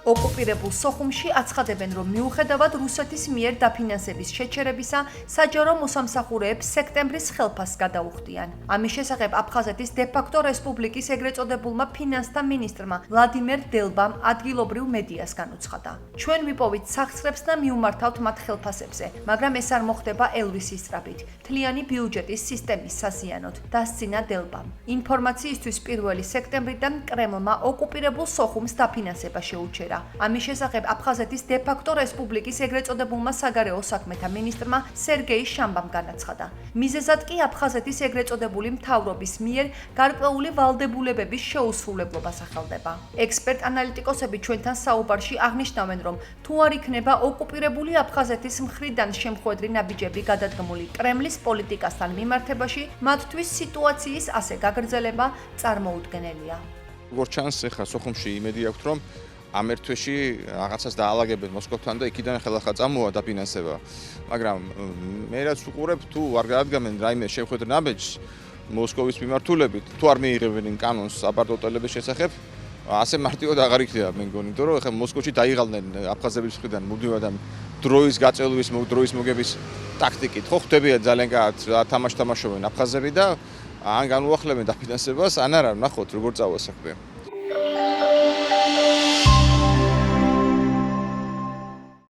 ოკუპირებულ სოხუმში აცხადებენ, რომ მიუხედავად რუსეთის მიერ დაფინანსების შეჩერებისა, საჯარო მოსამსახურეებს სექტემბრის ხელფასს გადაუხდიან. ამის შესახებ აფხაზეთის დე-ფაქტო რესპუბლიკის ეგრეთ წოდებულმა ფინანსთა მინისტრმა ვლადიმერ დელბამ ადგილობრივ მედიას განუცხადა. ჩვენ ვიპოვით სახსრებს და მიუმართავთ მათ ხელფასებზე, მაგრამ ეს არ მოხდება ელვისის სწრაფით, მთლიანი ბიუჯეტის სისტემის საზიანოდ, დასცინა დელბამ. ინფორმაციისთვის 1 სექტემბრიდან კრემლმა ოკუპირებულ სოხუმს დაფინანსება შეუჩერა. ამის შესახებ აფხაზეთის დე-ფაქტო რესპუბლიკის ეგრეთ წოდებულმა საგარეო საქმეთა მინისტრმა სერგეი შამბამ განაცხადა. მიზეზად კი აფხაზეთის ეგრეთ წოდებული მთავრობის მიერ გარკვეული ვალდებულებების შეუსრულებლობა სახელდება. ექსპერტ-ანალიტიკოსები ჩვენთან საუბარში აღნიშნავენ, რომ თუ არ იქნება ოკუპირებული აფხაზეთის მხრიდან შემხვედრი ნაბიჯები გადადგმული კრემლის პოლიტიკასთან მიმართებაში, მათთვის სიტუაციის ასე გაგრძელება წარმოუდგენელია. როგორც ჩანს, ახლა სოხუმში იმედი აქვს, რომ ამ ერთ თვეში რაღაცას დაალაგებენ მოსკოვთან და იქიდან ხელახლა წამოვა დაფინანსება. მაგრამ მე რაც უყურებ, თუ არ გადადგამენ რაიმე შეხვედრ ნაბეჯს მოსკოვის მიმართულებით, თუ არ მიიღებენ კანონს აპარტოტელების შესახებ, ასე მარტივად აღარ იქნება მე მგონი, იმიტომ რომ ახლა მოსკოვში დაიღალნენ აფხაზების მხრიდან მუდმივად ამ დროის გაწელვის, დროის მოგების ტაქტიკით. ხო ხვდებიან ძალიან კარგად თამაშობენ აფხაზები და ან განუახლებენ დაფინანსებას, ან არა, ნახოთ როგორ წავა საქმე.